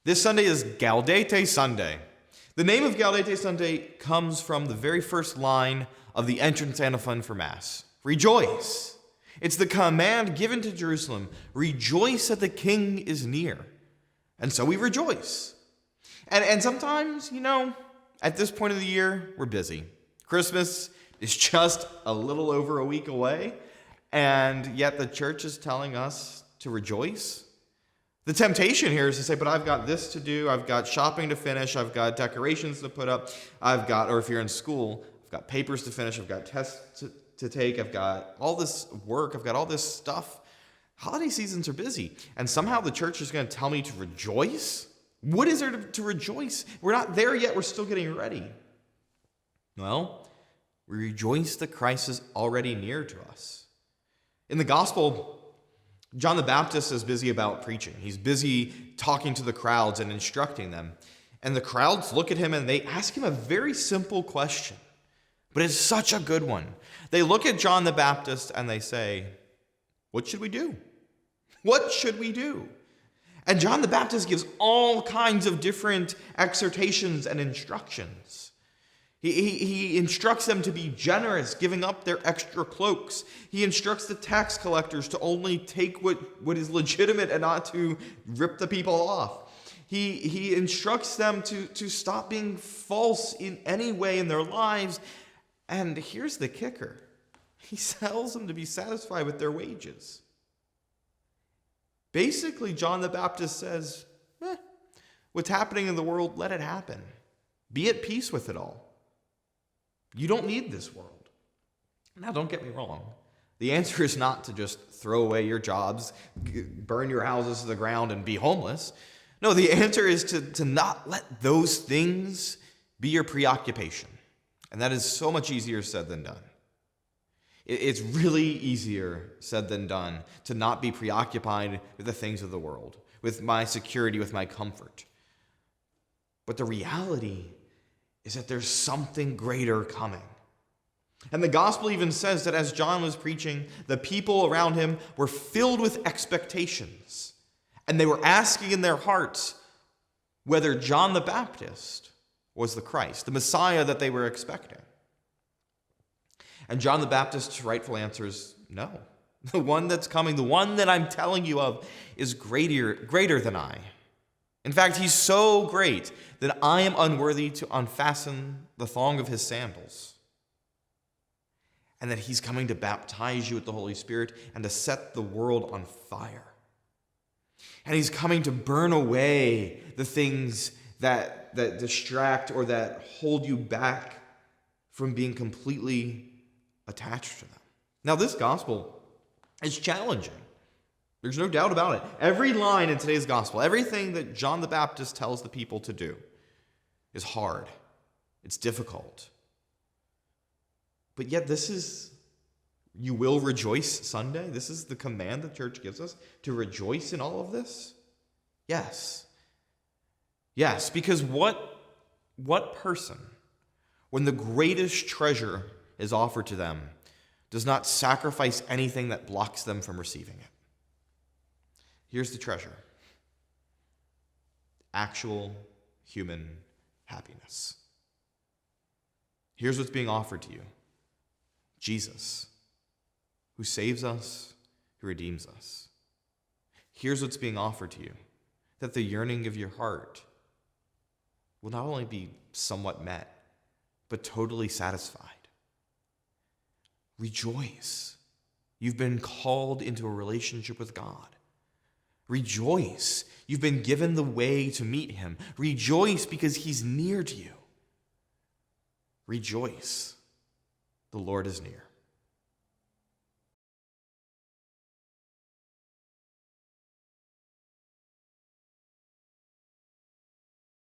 This Sunday is Gaudete Sunday. The name of Gaudete Sunday comes from the very first line of the entrance antiphon for Mass. Rejoice! It's the command given to Jerusalem. Rejoice that the King is near. And so we rejoice. And sometimes, at this point of the year, we're busy. Christmas is just a little over a week away, and yet the church is telling us to rejoice. The temptation here is to say, but I've got this to do, I've got shopping to finish, I've got decorations to put up, or if you're in school, I've got papers to finish, I've got tests to take, I've got all this work, I've got all this stuff. Holiday seasons are busy, and somehow the church is going to tell me to rejoice? What is there to rejoice? We're not there yet, we're still getting ready. Well, we rejoice that Christ is already near to us. In the gospel, John the Baptist is busy about preaching. He's busy talking to the crowds and instructing them. And the crowds look at him and they ask him a very simple question, but it's such a good one. They look at John the Baptist and they say, what should we do? What should we do? And John the Baptist gives all kinds of different exhortations and instructions. He instructs them to be generous, giving up their extra cloaks. He instructs the tax collectors to only take what is legitimate and not to rip the people off. He instructs them to stop being false in any way in their lives. And here's the kicker. He tells them to be satisfied with their wages. Basically, John the Baptist says, what's happening in the world, let it happen. Be at peace with it all. You don't need this world. Now, don't get me wrong. The answer is not to just throw away your jobs, burn your houses to the ground, and be homeless. No, the answer is to not let those things be your preoccupation. And that is so much easier said than done. It's really easier said than done to not be preoccupied with the things of the world, with my security, with my comfort. But the reality is that there's something greater coming. And the gospel even says that as John was preaching, the people around him were filled with expectations. And they were asking in their hearts whether John the Baptist was the Christ, the Messiah that they were expecting. And John the Baptist's rightful answer is no. The one that's coming, the one that I'm telling you of, is greater than I. In fact, he's so great that I am unworthy to unfasten the thong of his sandals. And that he's coming to baptize you with the Holy Spirit and to set the world on fire. And he's coming to burn away the things that distract or that hold you back from being completely attached to them. Now, this gospel is challenging. There's no doubt about it. Every line in today's gospel, everything that John the Baptist tells the people to do is hard. It's difficult. But yet you will rejoice Sunday. This is the command the church gives us, to rejoice in all of this. Yes. Yes, because what person, when the greatest treasure is offered to them, does not sacrifice anything that blocks them from receiving it? Here's the treasure. Actual human happiness. Here's what's being offered to you. Jesus, who saves us, who redeems us. Here's what's being offered to you. That the yearning of your heart will not only be somewhat met, but totally satisfied. Rejoice. You've been called into a relationship with God. Rejoice. You've been given the way to meet him. Rejoice because he's near to you. Rejoice. The Lord is near.